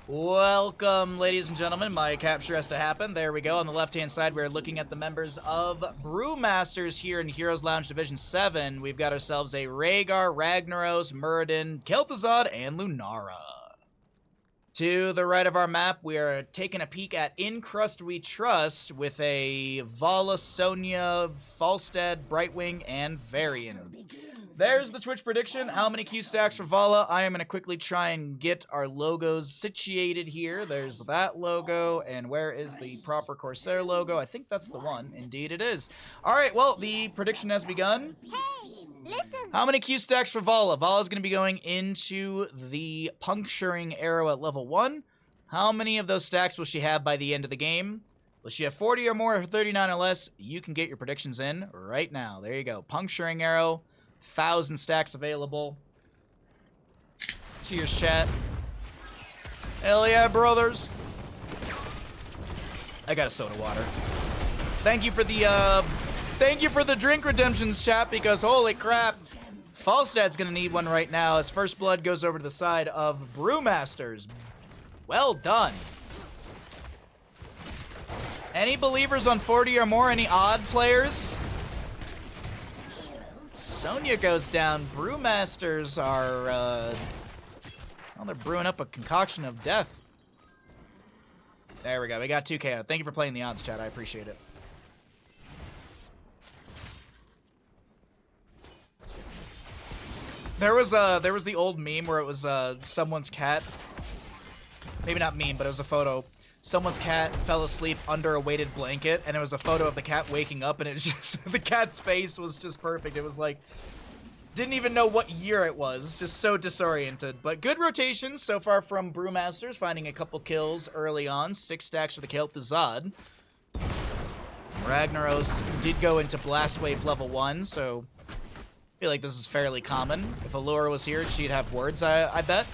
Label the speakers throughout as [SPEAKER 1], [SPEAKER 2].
[SPEAKER 1] Welcome, ladies and gentlemen. My capture has to happen. There we go. On the left-hand side, we're looking at the members of Brewmasters here in Heroes Lounge Division 7. We've got ourselves a Rhaegar, Ragnaros, Muradin, Kel'Thuzad, and Lunara. To the right of our map, we are taking a peek at In Crust We Trust with a Vala, Sonya, Falstad, Brightwing, and Varian. There's the Twitch prediction. How many Q stacks for Vala? I am going to quickly try and get our logos situated here. There's that logo, and where is the proper Corsair logo? I think that's the one. Indeed it is. All right, well, the prediction has begun.
[SPEAKER 2] Hey, listen.
[SPEAKER 1] How many Q stacks for Vala? Vala's going to be going into the Puncturing Arrow at level 1. How many of those stacks will she have by the end of the game? Will she have 40 or more or 39 or less? You can get your predictions in right now. There you go. Puncturing Arrow. 1,000 stacks available. Cheers, chat. Hell yeah, brothers. I got a soda water. Thank you for the drink redemptions, chat, because holy crap. Falstad's gonna need one right now as First Blood goes over to the side of Brewmasters. Well done. Any believers on 40 or more? Any odd players? Sonya goes down. Brewmasters are, well, they're brewing up a concoction of death. There we go. We got 2K on it. Thank you for playing the odds, chat. I appreciate it. There was the old meme where it was someone's cat. Maybe not meme, but it was a photo. Someone's cat fell asleep under a weighted blanket, and it was a photo of the cat waking up, and it just the cat's face was just perfect. It was like, didn't even know what year it was, just so disoriented. But good rotations so far from Brewmasters, finding a couple kills early on. 6 stacks for the Kel'Thuzad. Ragnaros did go into Blast Wave level 1, so I feel like this is fairly common. If Allura was here, she'd have words, I bet.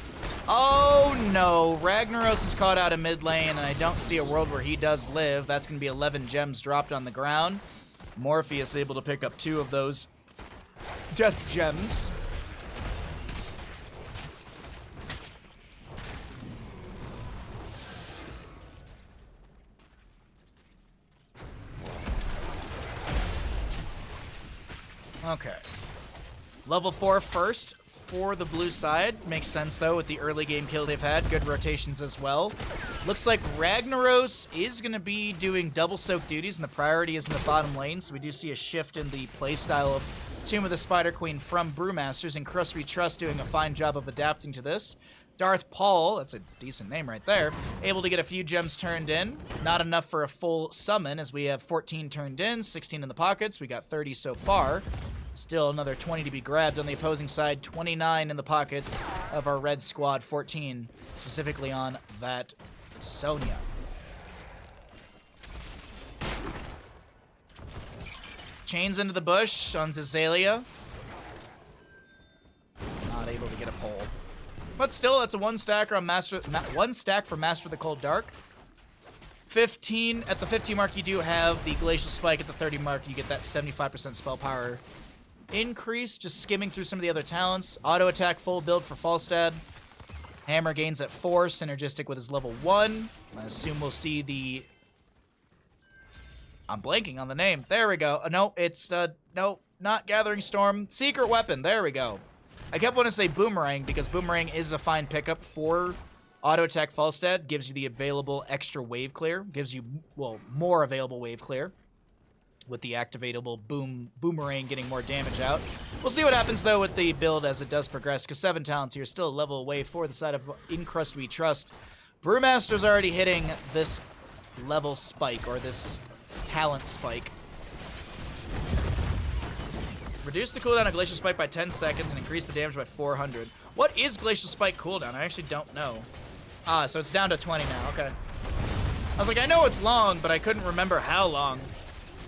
[SPEAKER 1] Oh no, Ragnaros is caught out of mid lane, and I don't see a world where he does live. That's going to be 11 gems dropped on the ground. Morpheus able to pick up 2 of those death gems. Okay. Level 4 first for the blue side. Makes sense, though, with the early game kill they've had. Good rotations as well. Looks like Ragnaros is going to be doing double soak duties, and the priority is in the bottom lane, so we do see a shift in the playstyle of Tomb of the Spider Queen from Brewmasters, and Crust We Trust doing a fine job of adapting to this. Darth Paul, that's a decent name right there, able to get a few gems turned in. Not enough for a full summon, as we have 14 turned in, 16 in the pockets. We got 30 so far. Still another 20 to be grabbed on the opposing side. 29 in the pockets of our red squad. 14 specifically on that Sonya. Chains into the bush on Zazelia. Not able to get a pull. But still, that's a 1-stacker on Master. 1 stack for Master of the Cold Dark. 15 at the 50 mark, you do have the Glacial Spike. At the 30 mark, you get that 75% spell power increase. Just skimming through some of the other talents. Auto attack full build for Falstad. Hammer gains at 4, synergistic with his level 1. I assume we'll see the... I'm blanking on the name. There we go. No, it's, no, not Gathering Storm. Secret Weapon. There we go. I kept wanting to say Boomerang because Boomerang is a fine pickup for auto attack Falstad. Gives you the available extra wave clear. Gives you, well, more available wave clear. With the activatable Boomerang getting more damage out. We'll see what happens, though, with the build as it does progress, because 7 talents here, still a level away for the side of In Crust We Trust. Brewmaster's already hitting this level spike, or this talent spike. Reduce the cooldown of Glacial Spike by 10 seconds and increase the damage by 400. What is Glacial Spike cooldown? I actually don't know. Ah, so it's down to 20 now, okay. I was like, I know it's long, but I couldn't remember how long.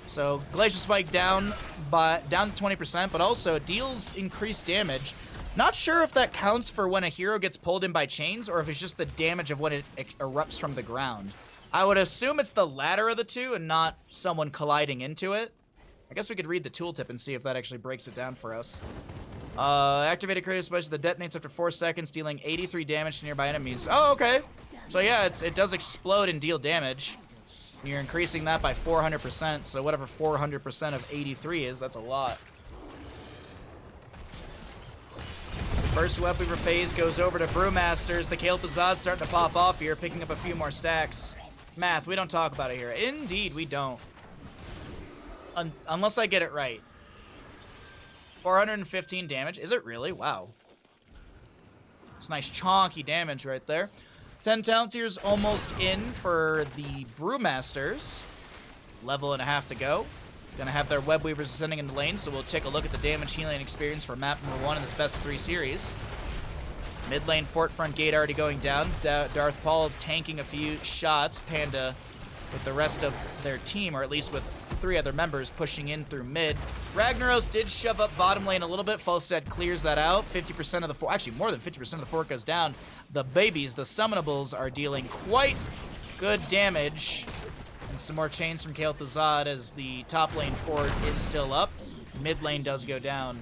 [SPEAKER 1] So Glacial Spike down to 20%, but also deals increased damage. Not sure if that counts for when a hero gets pulled in by chains, or if it's just the damage of when it erupts from the ground. I would assume it's the latter of the two and not someone colliding into it. I guess we could read the tooltip and see if that actually breaks it down for us. Activated creative special that detonates after 4 seconds, dealing 83 damage to nearby enemies. Oh, okay. So yeah, it does explode and deal damage. You're increasing that by 400%, so whatever 400% of 83 is, that's a lot. First Webweaver phase goes over to Brewmasters. The Kael'Thuzad's starting to pop off here, picking up a few more stacks. Math, we don't talk about it here. Indeed, we don't. Unless I get it right. 415 damage. Is it really? Wow. It's nice chonky damage right there. 10 talent tiers almost in for the Brewmasters. Level and a half to go. Gonna have their Webweavers ascending in the lane, so we'll take a look at the damage healing experience for map number 1 in this best of 3 series. Mid lane fort front gate already going down. Darth Paul tanking a few shots. Panda with the rest of their team, or at least with 3 other members, pushing in through mid. Ragnaros did shove up bottom lane a little bit. Falstad clears that out. 50% of the fort, actually more than 50% of the fort goes down. The babies, the summonables, are dealing quite good damage. And some more chains from Kael'Thuzad as the top lane fort is still up. Mid lane does go down.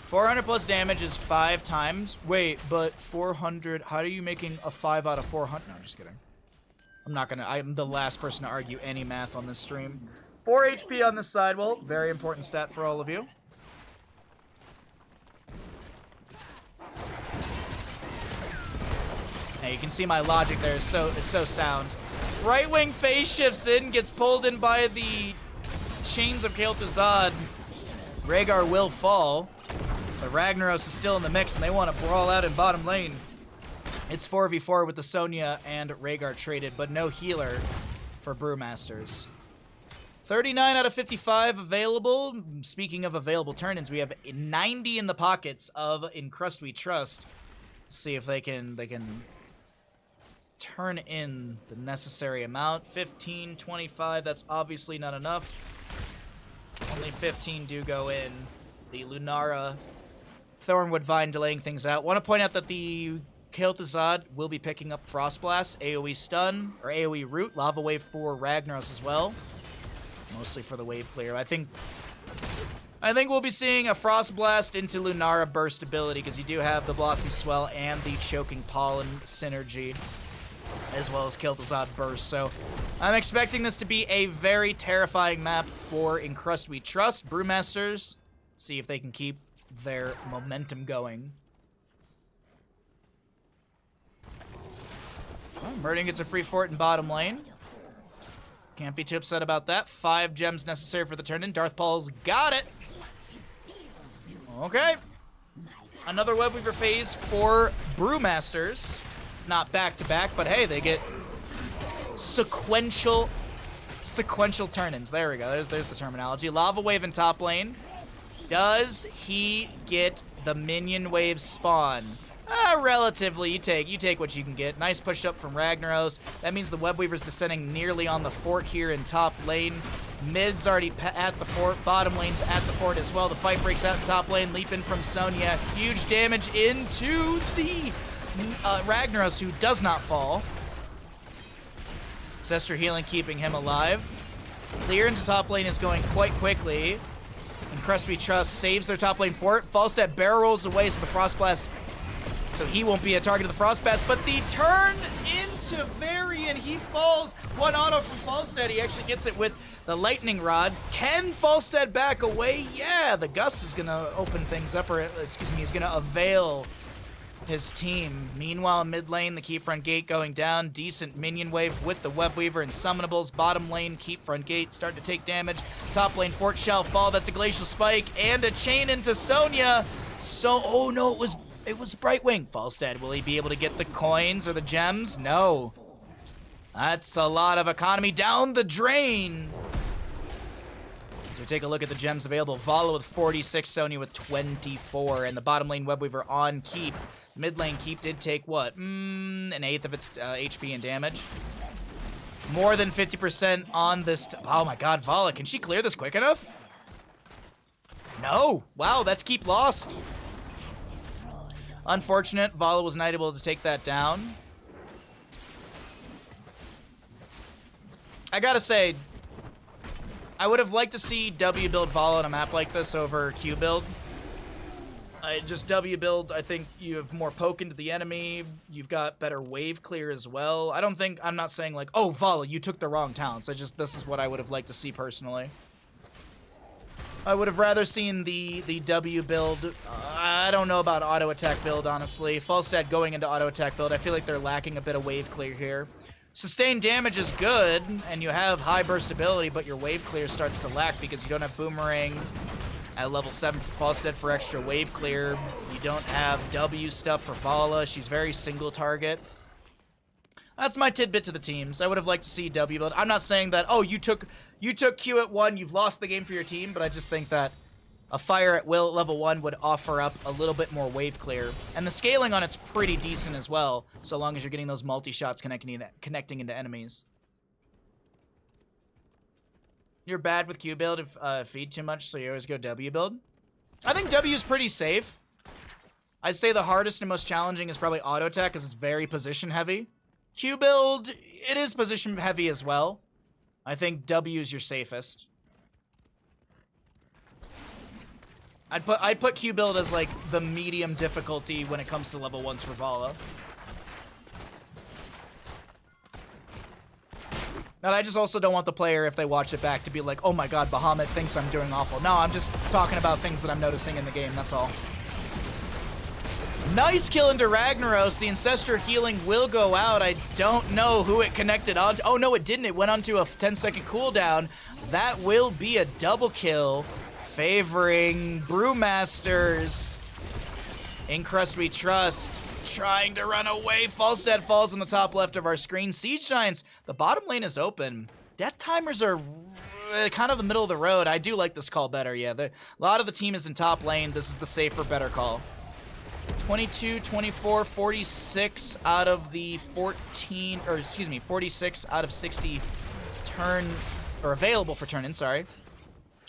[SPEAKER 1] $400 plus damage is 5 times. Wait, but 400, how are you making a 5 out of 400? No, I'm just kidding. I'm the last person to argue any math on this stream. 4 HP on this sidewall. Very important stat for all of you. Now you can see my logic there is so sound. Right wing phase shifts in, gets pulled in by the chains of Kael'Thuzad. Rhaegar will fall, but Ragnaros is still in the mix and they want to brawl out in bottom lane. It's 4v4 with the Sonya and Rhaegar traded, but no healer for Brewmasters. 39 out of 55 available. Speaking of available turn-ins, we have 90 in the pockets of In Crust We Trust. See if they can turn in the necessary amount. 15, 25, that's obviously not enough. Only 15 do go in. The Lunara Thornwood Vine delaying things out. Want to point out that the Kael'Thuzad will be picking up Frost Blast, AoE Stun, or AoE Root, Lava Wave for Ragnaros as well. Mostly for the wave clear. I think we'll be seeing a Frost Blast into Lunara burst ability because you do have the Blossom Swell and the Choking Pollen synergy, as well as Kael'Thuzad burst. So I'm expecting this to be a very terrifying map for In Crust We Trust. Brewmasters, see if they can keep their momentum going. Well, Murden gets a free fort in bottom lane. Can't be too upset about that. 5 gems necessary for the turn-in. Darth Paul's got it. Okay. Another Webweaver phase for Brewmasters. Not back-to-back, but hey, they get sequential turn-ins. There we go. There's the terminology. Lava Wave in top lane. Does he get the minion wave spawn? Relatively, you take what you can get. Nice push up from Ragnaros. That means the Webweaver's descending nearly on the fort here in top lane. Mid's already at the fort. Bottom lane's at the fort as well. The fight breaks out in top lane. Leap in from Sonya. Huge damage into the Ragnaros, who does not fall. Ancestor healing keeping him alive. Clear into top lane is going quite quickly. And Crust We Trust saves their top lane fort. Falstad barrel rolls away, so the Frost Blast, so he won't be a target of the Frost Blast, but the turn into Varian, he falls. 1 auto from Falstad. He actually gets it with the Lightning Rod. Can Falstad back away? Yeah, the Gust is going to open things up, or excuse me, he's going to avail his team. Meanwhile, mid lane, the Keep Front Gate going down. Decent minion wave with the Webweaver and Summonables. Bottom lane, Keep Front Gate starting to take damage. Top lane, Fort shall fall. That's a Glacial Spike and a chain into Sonya. So, oh no, it was Brightwing. Falstad, will he be able to get the coins or the gems? No. That's a lot of economy down the drain. So we take a look at the gems available. Vala with 46, Sonya with 24, and the bottom lane Webweaver on Keep. Mid lane Keep did take what? An eighth of its HP and damage. More than 50% on this. Oh my god, Vala, can she clear this quick enough? No. Wow, that's Keep lost. Unfortunate, Vala was not able to take that down. I gotta say, I would have liked to see W build Vala on a map like this over Q build. Just W build, I think you have more poke into the enemy. You've got better wave clear as well. I'm not saying like, oh, Vala, you took the wrong talents. This is what I would have liked to see personally. I would have rather seen the W build. I don't know about auto attack build, honestly. Falstad going into auto attack build, I feel like they're lacking a bit of wave clear here. Sustained damage is good, and you have high burst ability, but your wave clear starts to lack because you don't have Boomerang at level 7 for Falstad for extra wave clear. You don't have W stuff for Vala. She's very single target. That's my tidbit to the teams. I would have liked to see W build. I'm not saying that, oh, you took Q at 1, you've lost the game for your team, but I just think that a Fire at Will at level 1 would offer up a little bit more wave clear. And the scaling on it's pretty decent as well, so long as you're getting those multi-shots connecting into enemies. You're bad with Q build if feed too much, so you always go W build? I think W is pretty safe. I'd say the hardest and most challenging is probably auto attack because it's very position heavy. Q build, it is position heavy as well. I think W is your safest. I'd put Q build as like the medium difficulty when it comes to level 1s for Vala. And I just also don't want the player, if they watch it back, to be like, oh my god, Bahamut thinks I'm doing awful. No, I'm just talking about things that I'm noticing in the game, that's all. Nice kill into Ragnaros. The Ancestor healing will go out. I don't know who it connected onto. Oh, no, it didn't. It went onto a 10-second cooldown. That will be a double kill, favoring Brewmasters. In Crust we trust. Trying to run away. Falstad falls on the top left of our screen. Siege Giants, the bottom lane is open. Death timers are kind of the middle of the road. I do like this call better, yeah. A lot of the team is in top lane. This is the safer, better call. 22, 24, 46 out of the 14, or excuse me, 46 out of 60 turn, or available for turn in, sorry.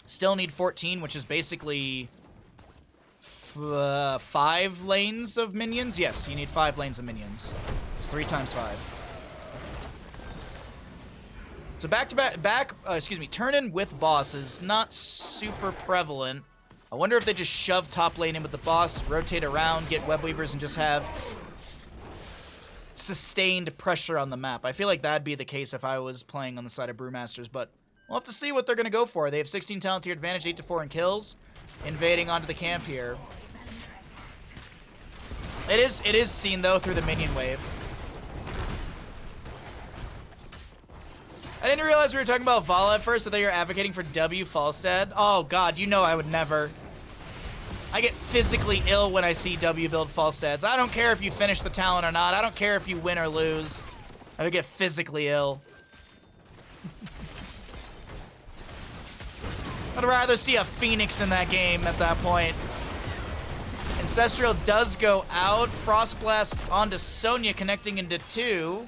[SPEAKER 1] Still need 14, which is basically 5 lanes of minions. Yes, you need 5 lanes of minions. It's 3 times 5. So turn in with boss is not super prevalent. I wonder if they just shove top lane in with the boss, rotate around, get web weavers, and just have sustained pressure on the map. I feel like that'd be the case if I was playing on the side of Brewmasters, but we'll have to see what they're going to go for. They have 16 talent tier advantage, 8-4 in kills, invading onto the camp here. It is seen, though, through the minion wave. I didn't realize we were talking about Vala at first. I thought you were advocating for W Falstad. Oh, God, you know I would never. I get physically ill when I see W build Falstads. I don't care if you finish the talent or not. I don't care if you win or lose. I would get physically ill. I'd rather see a Phoenix in that game at that point. Ancestral does go out. Frostblast onto Sonya, connecting into 2.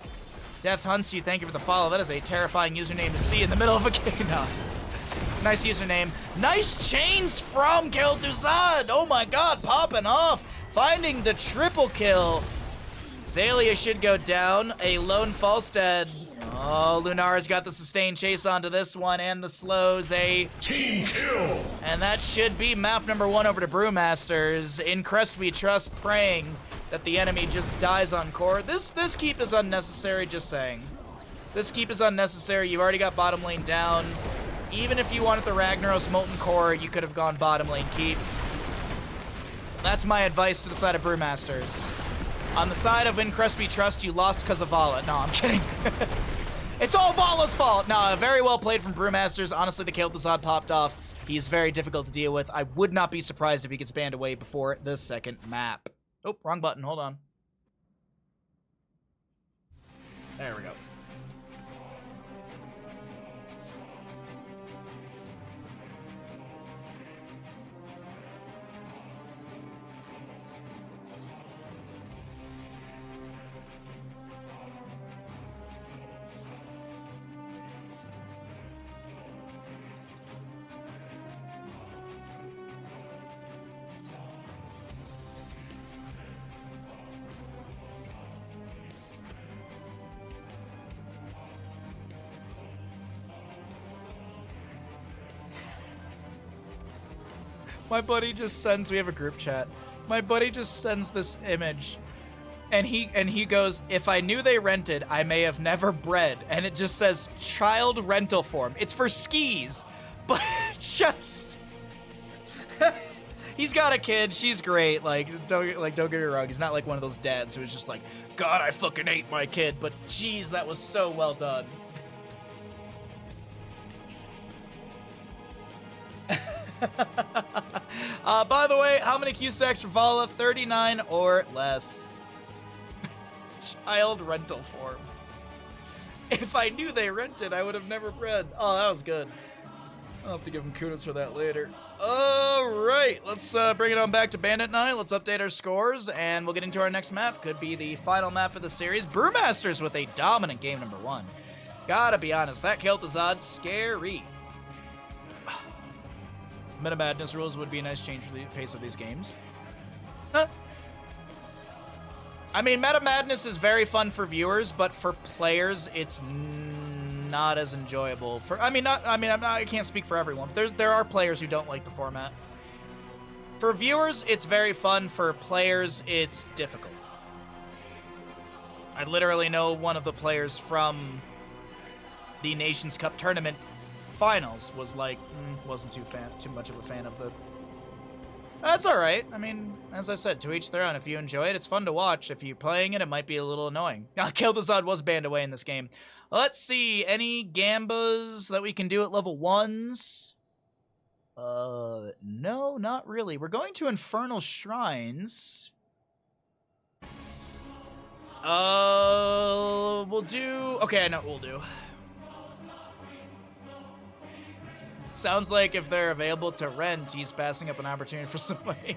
[SPEAKER 1] Death hunts you. Thank you for the follow. That is a terrifying username to see in the middle of a game. No. Nice username. Nice chains from Kel'Thuzad. Oh my god, popping off. Finding the triple kill. Zalia should go down. A lone Falstad. Oh, Lunara's got the sustained chase onto this one, and the slows. A team kill. And that should be map number 1 over to Brewmasters. In Crust we trust, praying that the enemy just dies on core. This keep is unnecessary, just saying. This keep is unnecessary. You've already got bottom lane down. Even if you wanted the Ragnaros Molten Core, you could have gone bottom lane keep. That's my advice to the side of Brewmasters. On the side of In Crust we trust, you lost because of Vala. No, I'm kidding. It's all Vala's fault. No, very well played from Brewmasters. Honestly, the Kel'Thuzad popped off. He is very difficult to deal with. I would not be surprised if he gets banned away before the second map. Oh, wrong button. Hold on. There we go. My buddy just sends, we have a group chat. My buddy just sends this image. And he goes, if I knew they rented, I may have never bred. And it just says child rental form. It's for skis. But just he's got a kid, she's great. Don't get me wrong, he's not like one of those dads who's just like, God, I fucking hate my kid, but geez, that was so well done. By the way, how many Q stacks for Vala? 39 or less. Child rental form. If I knew they rented, I would have never bred. Oh, that was good. I'll have to give him kudos for that later. All right, let's bring it on back to Bandit Night. Let's update our scores, and we'll get into our next map. Could be the final map of the series. Brewmasters with a dominant game number 1. Gotta be honest, that Kel'Thuzad, scary. Meta Madness rules would be a nice change for the pace of these games. Huh. I mean, Meta Madness is very fun for viewers, but for players, it's not as enjoyable. I can't speak for everyone. There are players who don't like the format. For viewers, it's very fun. For players, it's difficult. I literally know one of the players from the Nations Cup tournament finals was like, wasn't too much of a fan of the. That's all right. I mean, as I said, to each their own. If you enjoy it, it's fun to watch. If you're playing it, it might be a little annoying. Kel'Thuzad was banned away in this game. Let's see. Any Gambas that we can do at level 1s? No, not really. We're going to Infernal Shrines. We'll do. Okay, I know what we'll do. Sounds like if they're available to rent, he's passing up an opportunity for somebody.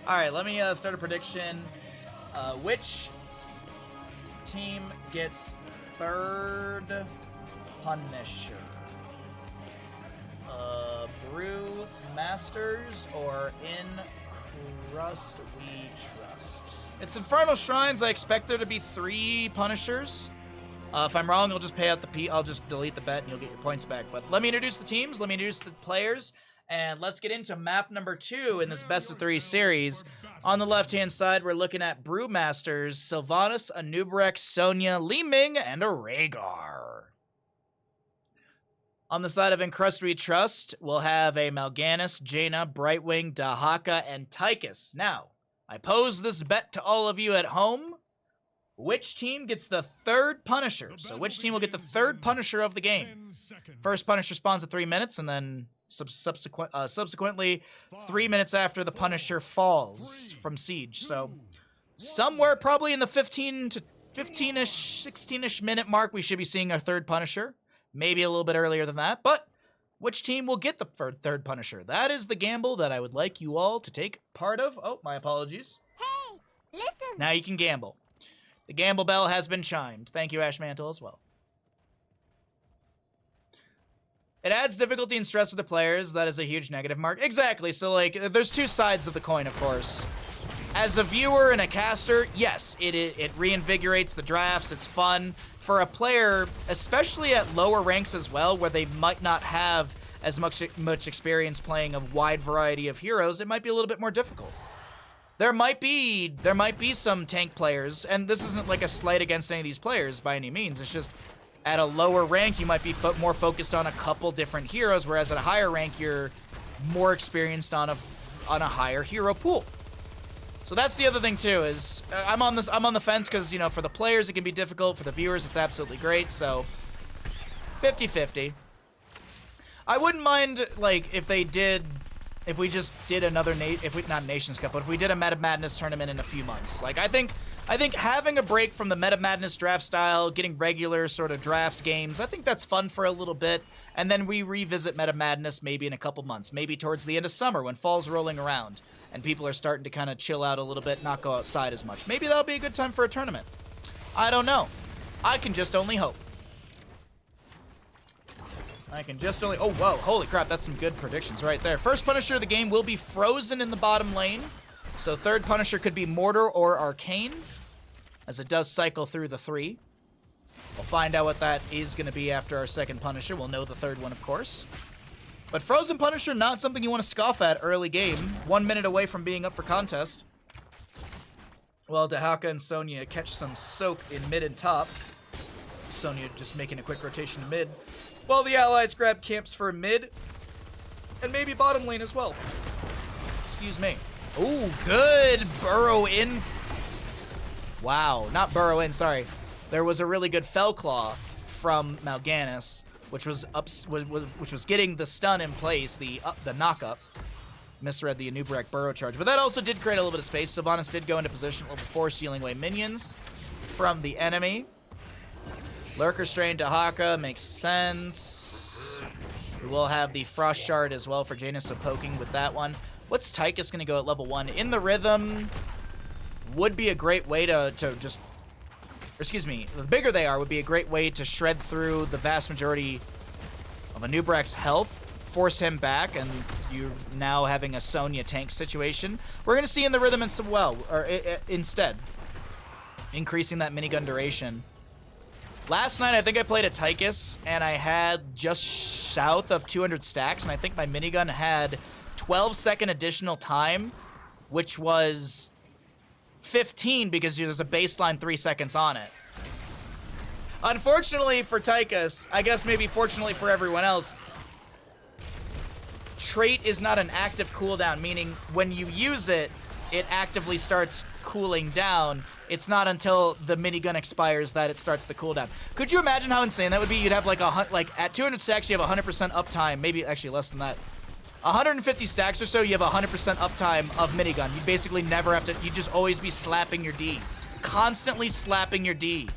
[SPEAKER 1] All right, let me start a prediction. Which team gets third Punisher? Brewmasters or in Crust we trust? It's Infernal Shrines. I expect there to be 3 Punishers. If I'm wrong, I'll just pay out the I'll just delete the bet and you'll get your points back. But let me introduce the teams, let me introduce the players, and let's get into map number 2 in this best of 3 series. On the left-hand side, we're looking at Brewmasters, Sylvanas, Anub'arak, Sonya, Li Ming, and a Rhaegar. On the side of In Crust We Trust, we'll have a Mal'Ganis, Jaina, Brightwing, Dahaka, and Tychus. Now, I pose this bet to all of you at home. Which team gets the 3rd Punisher? So which team will get the 3rd Punisher of the game? First Punisher spawns at 3 minutes, and then subsequently 3 minutes after the Punisher falls from Siege. So somewhere probably in the 15 to 15-ish, 16-ish minute mark, we should be seeing our 3rd Punisher. Maybe a little bit earlier than that, but which team will get the 3rd Punisher? That is the gamble that I would like you all to take part of. Oh, my apologies.
[SPEAKER 2] Hey, listen.
[SPEAKER 1] Now you can gamble. The gamble bell has been chimed. Thank you, Ash Mantle, as well. It adds difficulty and stress for the players. That is a huge negative mark. Exactly. So, like, there's 2 sides of the coin, of course. As a viewer and a caster, yes, it reinvigorates the drafts. It's fun. For a player, especially at lower ranks as well, where they might not have as much experience playing a wide variety of heroes, it might be a little bit more difficult. There might be some tank players, and this isn't like a slight against any of these players by any means. It's just at a lower rank, you might be more focused on a couple different heroes, whereas at a higher rank, you're more experienced on a higher hero pool. So that's the other thing too. Is I'm on the fence because, you know, for the players it can be difficult. For the viewers, it's absolutely great. So 50-50. I wouldn't mind like if we just did another not Nations Cup, but if we did a Meta Madness tournament in a few months. Like I think having a break from the Meta Madness draft style, getting regular sort of drafts games, I think that's fun for a little bit, and then we revisit Meta Madness maybe in a couple months, maybe towards the end of summer when fall's rolling around and people are starting to kind of chill out a little bit, not go outside as much. Maybe that'll be a good time for a tournament. I don't know. I can just only hope. Oh, whoa, holy crap, that's some good predictions right there. First Punisher of the game will be Frozen in the bottom lane. So 3rd Punisher could be Mortar or Arcane, as it does cycle through the 3. We'll find out what that is going to be after our 2nd Punisher. We'll know the 3rd one, of course. But Frozen Punisher, not something you want to scoff at early game. 1 minute away from being up for contest. Well, Dahaka and Sonya catch some soak in mid and top. Sonya just making a quick rotation to mid. While the allies grab camps for mid. And maybe bottom lane as well. Excuse me. Ooh, good burrow in. Wow, not burrow in, sorry. There was a really good Fell Claw from Mal'Ganis, which was getting the stun in place, the knock-up. Misread the Anubarak burrow charge. But that also did create a little bit of space. Sylvanas did go into position level 4, stealing away minions from the enemy. Lurker Strain to Haka makes sense. We will have the Frost Shard as well for Jaina, so poking with that one. What's Tychus going to go at level 1? In the Rhythm would be a great way to just... Excuse me, the bigger they are would be a great way to shred through the vast majority of Anubarak's health, force him back, and you're now having a Sonya tank situation. We're going to see in the Rhythm instead, increasing that minigun duration. Last night, I think I played a Tychus, and I had just south of 200 stacks, and I think my minigun had 12-second additional time, which was 15 because there's a baseline 3 seconds on it. Unfortunately for Tychus, I guess maybe fortunately for everyone else, trait is not an active cooldown, meaning when you use it, it actively starts cooling down. It's not until the minigun expires that it starts the cooldown. Could you imagine how insane that would be? You'd have like at 200 stacks, you have 100% uptime, maybe actually less than that. 150 stacks or so, you have 100% uptime of minigun. You basically never have to, you just always be slapping your D. Constantly slapping your D.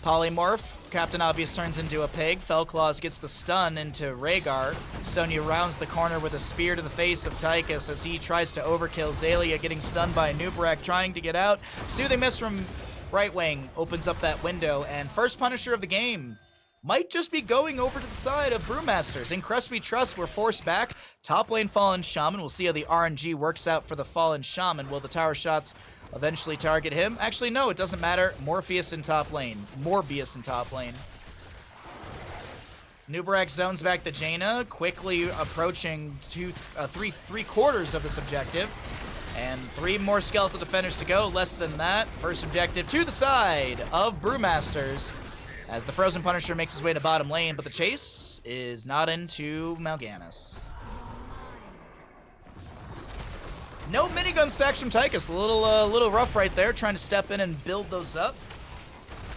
[SPEAKER 1] Polymorph, Captain Obvious turns into a pig. Fellclaws gets the stun into Rhaegar. Sonya rounds the corner with a spear to the face of Tychus as he tries to overkill. Xaylia getting stunned by Anubarak, trying to get out. Soothing Mist from right wing opens up that window, and first Punisher of the game might just be going over to the side of Brewmasters. In Crust we trust, we're forced back. Top lane Fallen Shaman. We'll see how the RNG works out for the Fallen Shaman. Will the tower shots eventually target him? Actually, no, it doesn't matter. Morpheus in top lane. Morbius in top lane. Anubarak zones back the Jaina, quickly approaching three-quarters of this objective. And 3 more skeletal defenders to go, less than that. First objective to the side of Brewmasters, as the Frozen Punisher makes his way to bottom lane, but the chase is not into Mal'Ganis. No minigun stacks from Tychus. A little rough right there, trying to step in and build those up.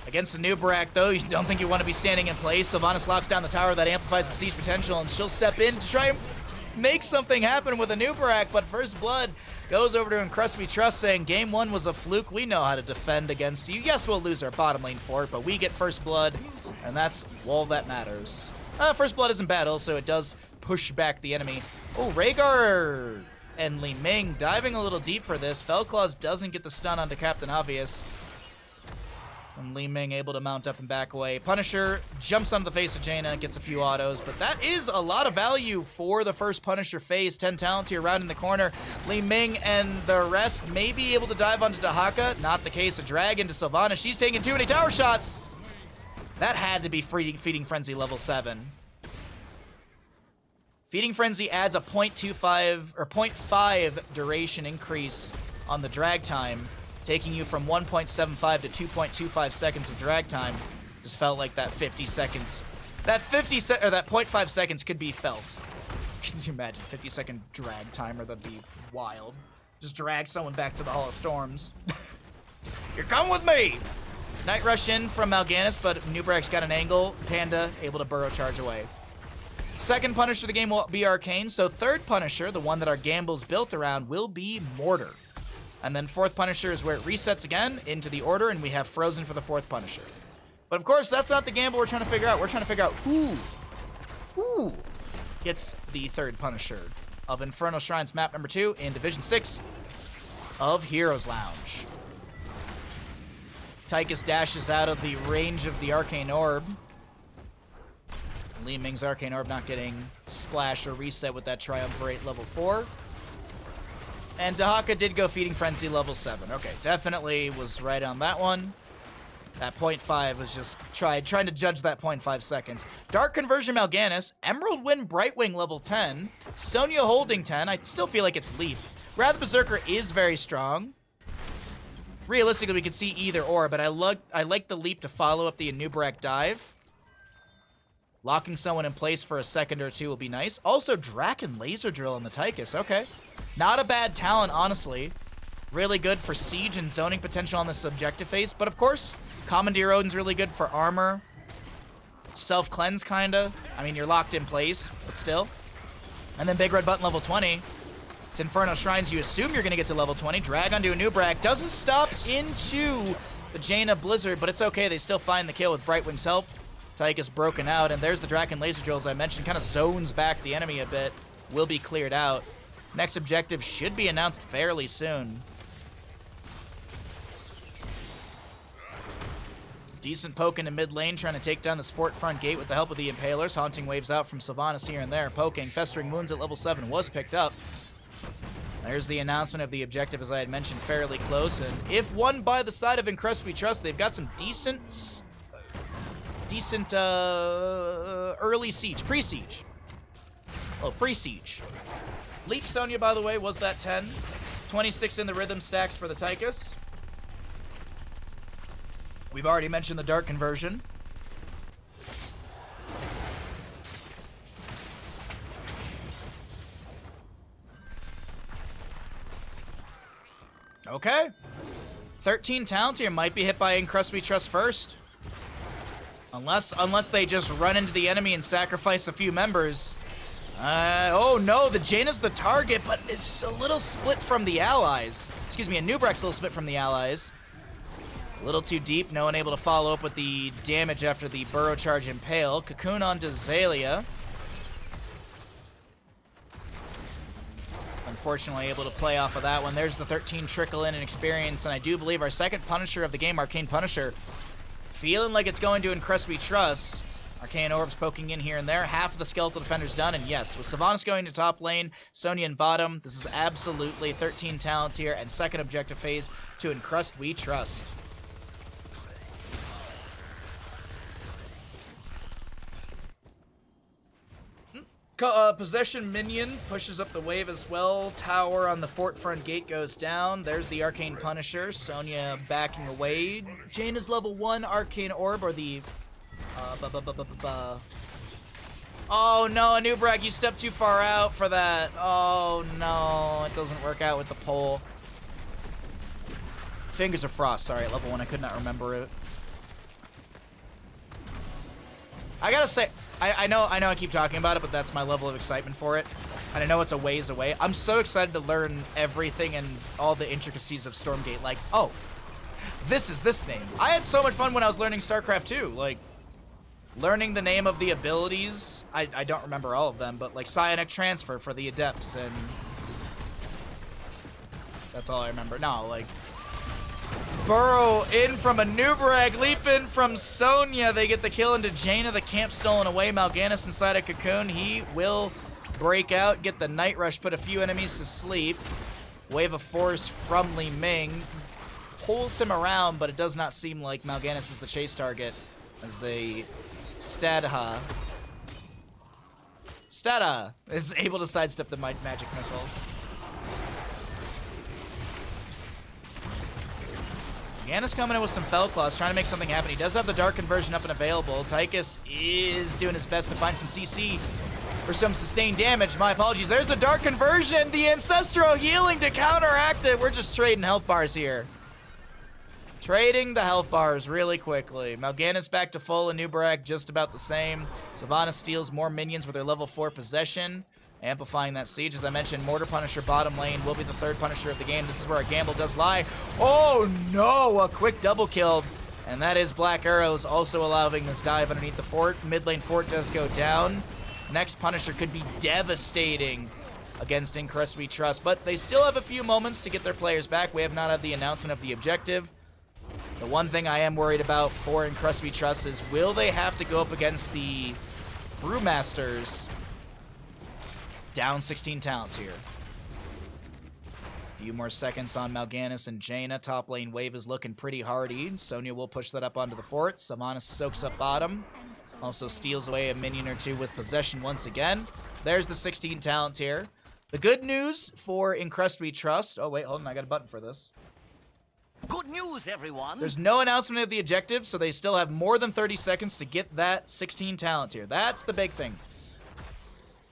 [SPEAKER 1] Against the Anubarak, though, you don't think you want to be standing in place. Sylvanas locks down the tower. That amplifies the siege potential, and she'll step in to try and make something happen with Anubarak, but First Blood goes over to Crust we trust, saying game 1 was a fluke. We know how to defend against you. Yes, we'll lose our bottom lane for it, but we get First Blood, and that's all that matters. First Blood isn't bad, also it does push back the enemy. Oh, Rhaegar and Li Ming diving a little deep for this. Fellclaws doesn't get the stun onto Captain Obvious. And Li Ming able to mount up and back away. Punisher jumps onto the face of Jaina, gets a few autos, but that is a lot of value for the first Punisher phase. 10 talent here around in the corner. Li Ming and the rest may be able to dive onto Dahaka. Not the case. A drag into Sylvanas. She's taking too many tower shots. That had to be Feeding Frenzy level 7. Feeding Frenzy adds a 0.25 or 0.5 duration increase on the drag time, taking you from 1.75 to 2.25 seconds of drag time. Just felt like that 50 seconds. That 0.5 seconds could be felt. Can you imagine 50-second drag timer? That'd be wild. Just drag someone back to the Hall of Storms. You're coming with me! Night Rush in from Mal'Ganis, but Anubarak's got an angle. Panda able to burrow charge away. Second Punisher of the game will be Arcane, so third Punisher, the one that our gamble's built around, will be Mortar. And then fourth Punisher is where it resets again into the order, and we have Frozen for the fourth Punisher. But of course, that's not the gamble we're trying to figure out. We're trying to figure out who gets the third Punisher of Infernal Shrines map number 2 in Division 6 of Heroes Lounge. Tychus dashes out of the range of the Arcane Orb. Li Ming's Arcane Orb not getting splash or reset with that Triumvirate level 4. And Dahaka did go Feeding Frenzy level 7. Okay, definitely was right on that one. That 0.5 was just trying to judge that 0.5 seconds. Dark Conversion Mal'Ganis, Emerald Wind Brightwing level 10, Sonya holding 10. I still feel like it's Leap. Wrath Berserker is very strong. Realistically, we could see either or, but I like the Leap to follow up the Anubarak dive. Locking someone in place for a second or two will be nice. Also, Draken Laser Drill on the Tychus. Okay. Not a bad talent, honestly. Really good for siege and zoning potential on the subjective phase. But of course, Commandeer Odin's really good for armor. Self-cleanse, kinda. I mean, you're locked in place, but still. And then Big Red Button level 20. It's Inferno Shrines. You assume you're going to get to level 20. Drag onto Anubarak. Doesn't stop into the Jaina Blizzard, but it's okay. They still find the kill with Brightwing's help. Tychus broken out, and there's the Draken Laser Drill, as I mentioned. Kind of zones back the enemy a bit. Will be cleared out. Next objective should be announced fairly soon. Decent poke into mid lane, trying to take down this fort front gate with the help of the Impalers. Haunting waves out from Sylvanas here and there. Poking. Festering Wounds at level 7 was picked up. There's the announcement of the objective, as I had mentioned, fairly close. And if won by the side of In Crust We Trust, they've got some decent early siege. Pre-siege. Oh, pre-siege. Leap Sonya, by the way, was that 10. 26 in the rhythm stacks for the Tychus. We've already mentioned the Dark Conversion. Okay. 13 talent here might be hit by In Crust We Trust first. Unless they just run into the enemy and sacrifice a few members. Oh no, the Jaina's the target, but it's a little split from the allies. Excuse me, Anubarak's a little split from the allies. A little too deep, no one able to follow up with the damage after the Burrow Charge Impale. Cocoon onto Zalia. Unfortunately, able to play off of that one. There's the 13 trickle in and experience, and I do believe our second Punisher of the game, Arcane Punisher, feeling like it's going to In Crust We Trust. Arcane Orbs poking in here and there. Half of the Skeletal Defender's done, and yes, with Sylvanas going to top lane, Sonya in bottom, this is absolutely 13 talent here and second objective phase to In Crust We Trust. Possession minion pushes up the wave as well. Tower on the fort front gate goes down. There's the Arcane Punisher. Sonya backing away. Jaina's level 1 Arcane Orb, or the... Oh no, Anubarak, you stepped too far out for that. Oh no, it doesn't work out with the pole. Fingers of Frost, sorry, at level 1, I could not remember it. I gotta say, I know I keep talking about it, but that's my level of excitement for it. And I know it's a ways away. I'm so excited to learn everything and all the intricacies of Stormgate. Like, oh, this is this name. I had so much fun when I was learning StarCraft 2. Like, learning the name of the abilities. I don't remember all of them, but like Psionic Transfer for the Adepts, and that's all I remember. No, like, Burrow in from Anubarak, leap in from Sonya. They get the kill into Jaina. The camp stolen away. Mal'Ganis inside a cocoon. He will break out, get the Night Rush, put a few enemies to sleep. Wave of Force from Li Ming pulls him around, but it does not seem like Mal'Ganis is the chase target, as they Stadha is able to sidestep the magic missiles. Mal'Ganis coming in with some Fell Claws, trying to make something happen. He does have the Dark Conversion up and available. Tychus is doing his best to find some CC for some sustained damage. My apologies. There's the Dark Conversion, the Ancestral Healing to counteract it. We're just trading health bars here. Trading the health bars really quickly. Mal'Ganis back to full, Anubarak just about the same. Sylvanas steals more minions with their level 4 possession, amplifying that siege. As I mentioned, Mortar Punisher bottom lane will be the third Punisher of the game. This is where our gamble does lie. Oh no, a quick double kill. And that is Black Arrows also allowing this dive underneath the fort. Mid lane fort does go down. Next Punisher could be devastating against In Crust We Trust, but they still have a few moments to get their players back. We have not had the announcement of the objective. The one thing I am worried about for In Crust We Trust is, will they have to go up against the Brewmasters down 16 talents here? If Few more seconds on Mal'Ganis and Jaina. Top lane wave is looking pretty hardy. Sonya will push that up onto the fort. Sylvanas soaks up bottom. Also steals away a minion or two with possession once again. There's the 16 talent tier. The good news for In Crust We Trust... Oh, wait, hold on. I got a button for this.
[SPEAKER 2] Good news, everyone!
[SPEAKER 1] There's no announcement of the objective, so they still have more than 30 seconds to get that 16 talent tier. That's the big thing.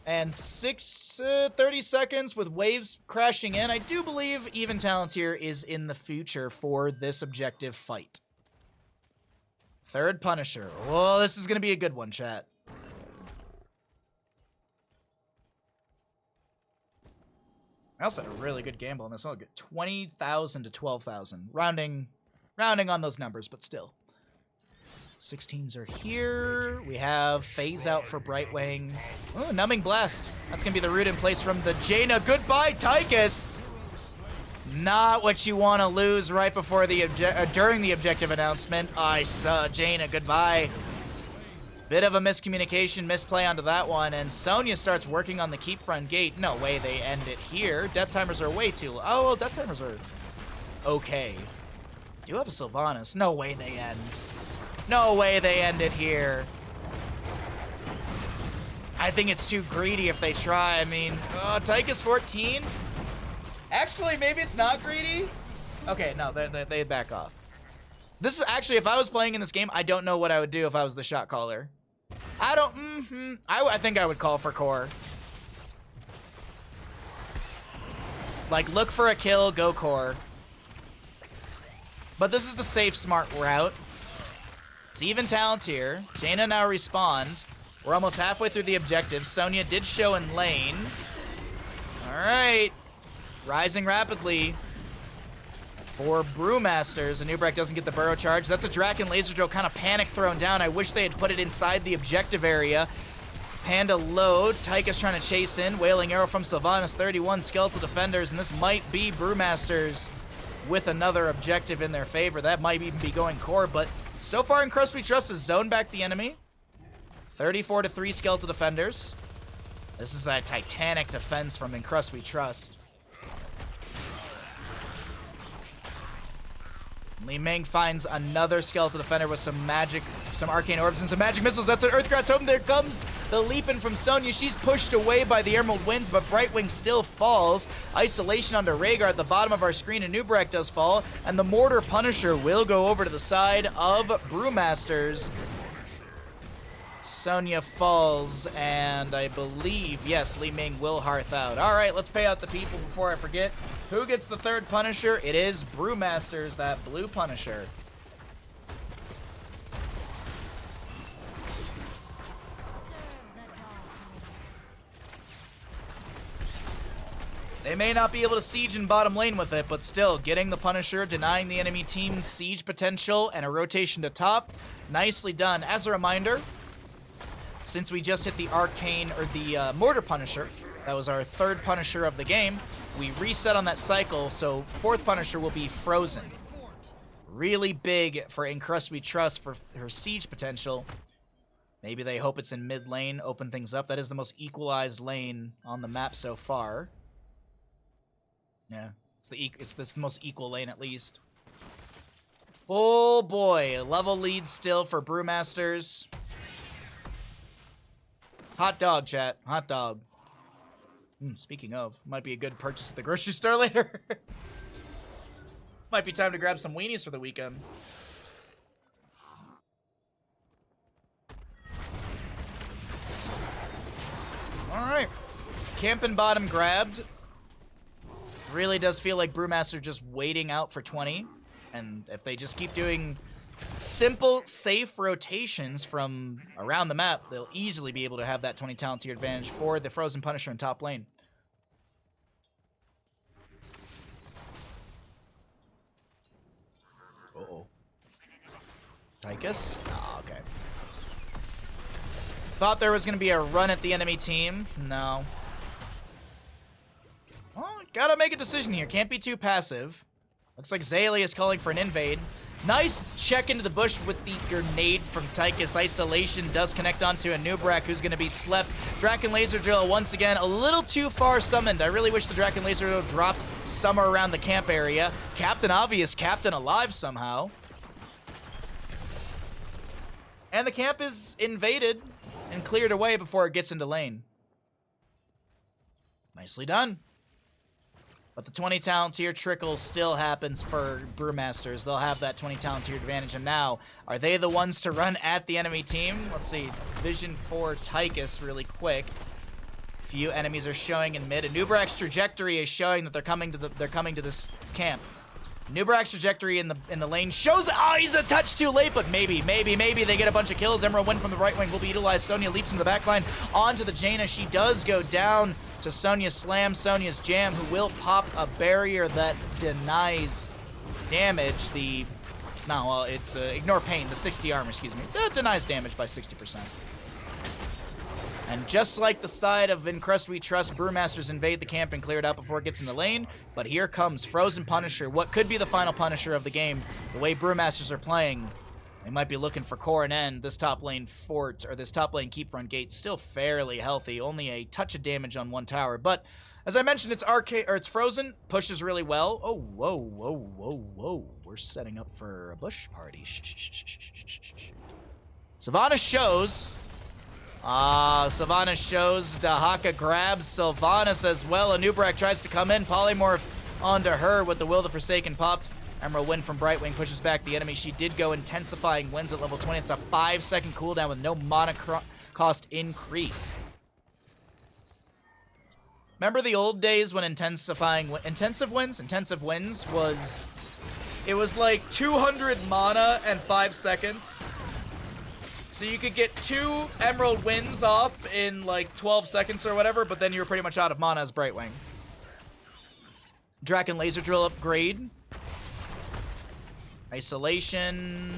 [SPEAKER 1] And 30 seconds with waves crashing in. I do believe even talent tier is in the future for this objective fight. Third Punisher. Well, this is going to be a good one, chat. I also had a really good gamble on this. I'll get 20,000 to 12,000. Rounding on those numbers, but still. 16s are here. We have Phase Out for Brightwing. Oh, Numbing Blast. That's going to be the root in place from the Jaina. Goodbye, Tychus. Not what you want to lose right before the during the objective announcement. I saw Jaina. Goodbye. Bit of a miscommunication, misplay onto that one, and Sonya starts working on the keep front gate. No way they end it here. Death timers are way too low. Oh, well, death timers are okay. Do have a Sylvanas. No way they end. No way they end it here. I think it's too greedy if they try. I mean, Tychus 14? Actually, maybe it's not greedy. Okay, no, they back off. This is actually, if I was playing in this game, I don't know what I would do if I was the shot caller. I think I would call for core. Like, look for a kill, go core. But this is the safe, smart route. It's even talent here. Jaina now respawned. We're almost halfway through the objective. Sonya did show in lane. All right. Rising rapidly for Brewmasters. Anub'arak doesn't get the burrow charge. That's a Draken Laser Drill kind of panic thrown down. I wish they had put it inside the objective area. Panda low. Tychus trying to chase in. Wailing Arrow from Sylvanas. 31 Skeletal Defenders. And this might be Brewmasters with another objective in their favor. That might even be going core, but so far in Crust We Trust has zoned back the enemy. 34 to 3 Skeletal Defenders. This is a titanic defense from In Crust We Trust. Li Ming finds another Skeletal Defender with some magic, some arcane orbs and some magic missiles. That's an Earthcrest home. There comes the leaping from Sonya. She's pushed away by the Emerald Winds, but Brightwing still falls. Isolation onto Rhaegar at the bottom of our screen, and Anub'arak does fall, and the Mortar Punisher will go over to the side of Brewmasters. Sonya falls, and I believe, yes, Li Ming will hearth out. All right, let's pay out the people before I forget. Who gets the third Punisher? It is Brewmasters, that blue Punisher. They may not be able to siege in bottom lane with it, but still, getting the Punisher, denying the enemy team siege potential, and a rotation to top. Nicely done. As a reminder, since we just hit the Arcane, or the Mortar Punisher, that was our third Punisher of the game, we reset on that cycle, so fourth Punisher will be Frozen. Really big for In Crust We Trust for her siege potential. Maybe they hope it's in mid lane, open things up. That is the most equalized lane on the map so far. Yeah, it's the most equal lane at least. Oh boy, level lead still for Brewmasters. Hot dog, chat. Hot dog. Speaking of, might be a good purchase at the grocery store later. Might be time to grab some weenies for the weekend. Alright. Camp and bottom grabbed. Really does feel like Brewmaster just waiting out for 20. And if they just keep doing simple, safe rotations from around the map, they'll easily be able to have that 20 talent tier advantage for the Frozen Punisher in top lane. Uh-oh. Tychus? Oh, okay. Thought there was going to be a run at the enemy team. No. Well, gotta make a decision here. Can't be too passive. Looks like Zayli is calling for an invade. Nice check into the bush with the grenade from Tychus. Isolation does connect onto a Nubrak, who's going to be slept. Draken Laser Drill once again a little too far summoned. I really wish the Draken Laser Drill dropped somewhere around the camp area. Captain Obvious, Captain alive somehow. And the camp is invaded and cleared away before it gets into lane. Nicely done. But the 20 talent tier trickle still happens for Brewmasters. They'll have that 20 talent tier advantage. And now, are they the ones to run at the enemy team? Let's see. Vision for Tychus really quick. Few enemies are showing in mid. And Nubrak's trajectory is showing that they're coming to this camp. Nubrak's trajectory in the lane shows that, oh, he's a touch too late, but maybe they get a bunch of kills. Emerald win from the right wing will be utilized. Sonya leaps into the backline onto the Jaina. She does go down to Sonya's slam, Sonya's jam, who will pop a barrier that denies damage. It's ignore pain, the 60 armor, excuse me. That denies damage by 60%. And just like the side of In Crust We Trust, Brewmasters invade the camp and clear it out before it gets in the lane. But here comes Frozen Punisher, what could be the final Punisher of the game. The way Brewmasters are playing, they might be looking for core and end. This top lane fort, or this top lane keep front gate, still fairly healthy. Only a touch of damage on one tower. But as I mentioned, it's Frozen, pushes really well. Oh, whoa. We're setting up for a bush party. Shh. Sylvanas shows. Sylvanas shows. Dahaka grabs Sylvanas as well. A Nubrak tries to come in. Polymorph onto her with the Will the Forsaken popped. Emerald win from Brightwing pushes back the enemy. She did go Intensifying Winds at level 20. It's a 5-second cooldown with no mana cost increase. Remember the old days when Intensive Winds was... It was like 200 mana and 5 seconds. So you could get 2 Emerald Winds off in like 12 seconds or whatever, but then you were pretty much out of mana as Brightwing. Draken Laser Drill upgrade. Isolation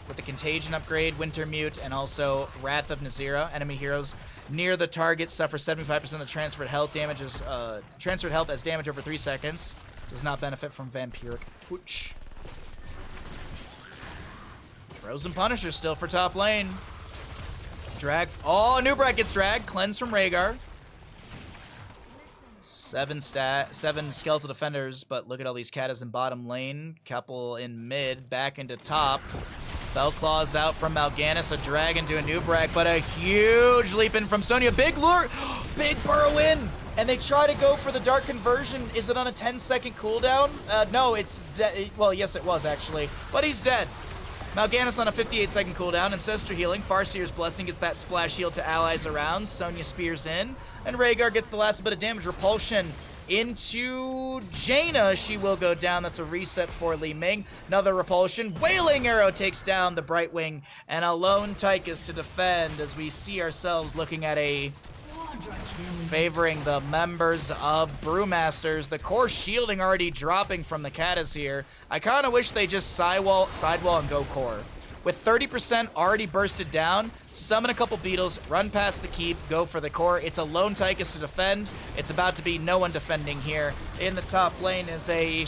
[SPEAKER 1] with the Contagion upgrade, Winter Mute, and also Wrath of Nazira. Enemy heroes near the target suffer 75% of transferred health as damage over 3 seconds. Does not benefit from Vampiric Pooch. Frozen Punisher still for top lane. Drag. Oh, Nubrak gets dragged. Cleanse from Rhaegar. 7 skeletal defenders, but look at all these Katas in bottom lane. Couple in mid, back into top. Fellclaws out from Mal'Ganis, a drag into a Nubrak, but a huge leap in from Sonya. Big lure, big burrow in, and they try to go for the Dark Conversion. Is it on a 10-second cooldown? No, it's well, yes, it was actually, but he's dead. Mal'Ganis on a 58-second cooldown. Ancestral Healing. Farseer's Blessing gets that splash heal to allies around. Sonya spears in. And Rhaegar gets the last bit of damage. Repulsion into Jaina. She will go down. That's a reset for Li Ming. Another repulsion. Wailing Arrow takes down the Brightwing. And a lone Tychus to defend as we see ourselves looking at a... favoring the members of Brewmasters. The core shielding already dropping from the Katas here. I kind of wish they just sidewall and go core. With 30% already bursted down, summon a couple beetles, run past the keep, go for the core. It's a lone Tychus to defend. It's about to be no one defending here. In the top lane is a...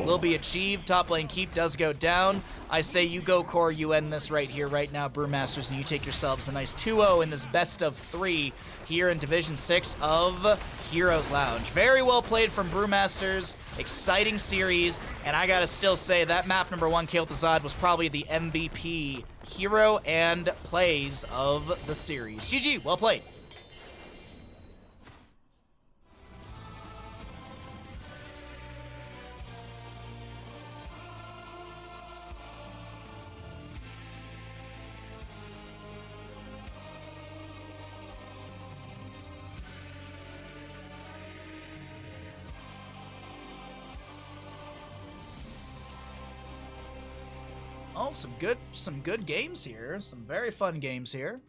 [SPEAKER 1] will be achieved. Top lane keep does go down. I say you go core, you end this right here, right now, Brewmasters, and you take yourselves a nice 2-0 in this best of 3 here in Division 6 of Heroes Lounge. Very well played from Brewmasters. Exciting series, and I gotta still say that map number 1, Kael'thasad, was probably the MVP hero and plays of the series. GG, well played. Oh, some good games here. Some very fun games here.